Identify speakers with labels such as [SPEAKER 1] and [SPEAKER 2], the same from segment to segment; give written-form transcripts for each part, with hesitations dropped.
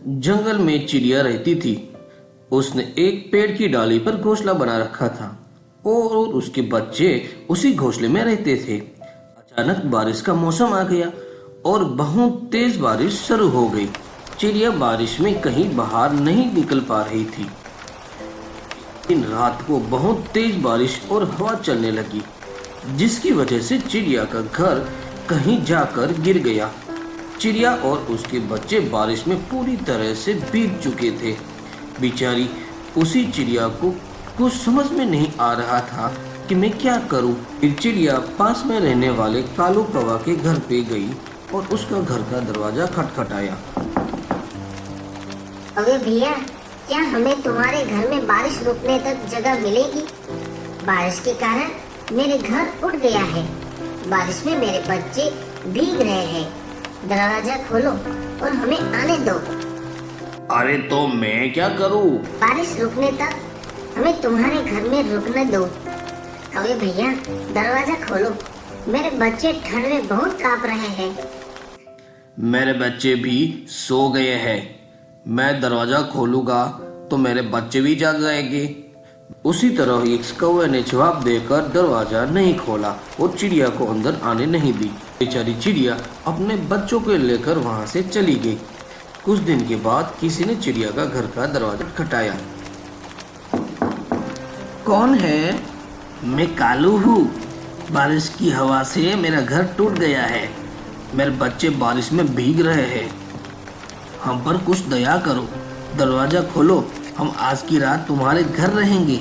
[SPEAKER 1] जंगल में चिड़िया रहती थी। उसने एक पेड़ की डाली पर घोंसला बना रखा था और उसके बच्चे उसी घोंसले में रहते थे। अचानक बारिश का मौसम आ गया और बहुत तेज बारिश शुरू हो गई। चिड़िया बारिश में कहीं बाहर नहीं निकल पा रही थी। इन रात को बहुत तेज बारिश और हवा चलने लगी, जिसकी वजह से चिड़िया का घर कहीं जाकर गिर गया। चिड़िया और उसके बच्चे बारिश में पूरी तरह से भीग चुके थे। बेचारी उसी चिड़िया को कुछ समझ में नहीं आ रहा था कि मैं क्या करूं। फिर चिड़िया पास में रहने वाले कालू कौवा के घर पे गई और उसका घर का दरवाजा खटखटाया।
[SPEAKER 2] अबे भैया, क्या हमें तुम्हारे घर में बारिश रुकने तक जगह मिलेगी? बारिश के कारण मेरे घर उड़ गया है। बारिश में मेरे बच्चे भीग रहे हैं। दरवाजा खोलो और हमें आने दो।
[SPEAKER 1] अरे तो मैं क्या करूं?
[SPEAKER 2] बारिश रुकने तक हमें तुम्हारे घर में रुकने दो। कौवे भैया, दरवाजा खोलो। मेरे बच्चे ठंड में बहुत कांप रहे हैं।
[SPEAKER 1] मेरे बच्चे भी सो गए हैं। मैं दरवाजा खोलूंगा तो मेरे बच्चे भी जाग जाएंगे। उसी तरह एक कौवे ने जवाब देकर दरवाजा नहीं खोला और चिड़िया को अंदर आने नहीं दी। बेचारी चिड़िया अपने बच्चों को लेकर वहां से चली गई। कुछ दिन के बाद किसी ने चिड़िया का घर का दरवाजा खटखटाया। कौन है? मैं कालू हूँ। बारिश की हवा से मेरा घर टूट गया है। मेरे बच्चे बारिश में भीग रहे हैं। हम पर कुछ दया करो। दरवाजा खोलो, हम आज की रात तुम्हारे घर रहेंगे।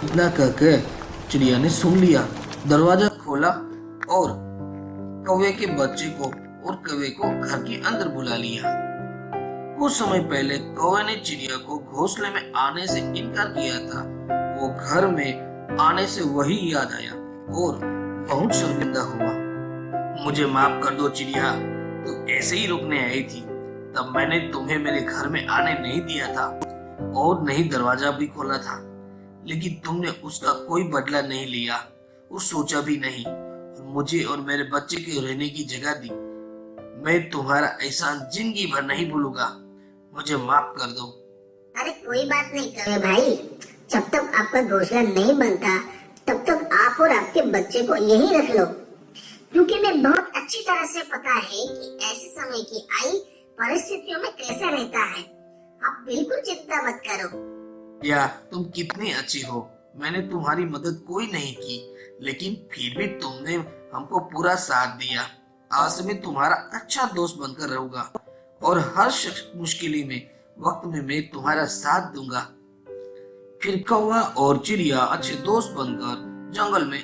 [SPEAKER 1] इतना कहकर चिड़िया ने सुन लिया, दरवाजा खोला और कौवे के बच्चे को और कौवे को घर के अंदर बुला लिया। कुछ समय पहले कौवे ने चिड़िया को घोंसले में आने से इनकार किया था। वो घर में आने से वही याद आया और बहुत शर्मिंदा हुआ। मुझे माफ कर दो चिड़िया, तू ऐसे ही रुकने आई थी। तब मैंने तुम्हें मेरे घर में आने नहीं दिया था और नहीं दरवाजा भी खोला था, लेकिन तुमने उसका कोई बदला नहीं लिया और सोचा भी नहीं और मुझे और मेरे बच्चे के रहने की जगह दी। मैं तुम्हारा एहसान जिंदगी भर नहीं भूलूंगा। मुझे माफ कर दो।
[SPEAKER 2] अरे कोई बात नहीं कौवे भाई, जब तक आपका घोंसला नहीं बनता तब तक आप और आपके बच्चे को यहीं रख लो, क्योंकि मैं बहुत अच्छी तरह से पता है कि ऐसे समय की आई परिस्थितियों में कैसा रहता है। आप बिल्कुल चिंता मत करो।
[SPEAKER 1] या तुम कितनी अच्छी हो। मैंने तुम्हारी मदद कोई नहीं की, लेकिन फिर भी तुमने हमको पूरा साथ दिया। आज से मैं तुम्हारा अच्छा दोस्त बनकर रहूंगा और हर मुश्किल में वक्त में मैं तुम्हारा साथ दूंगा। फिर कौवा और चिड़िया अच्छे दोस्त बनकर जंगल में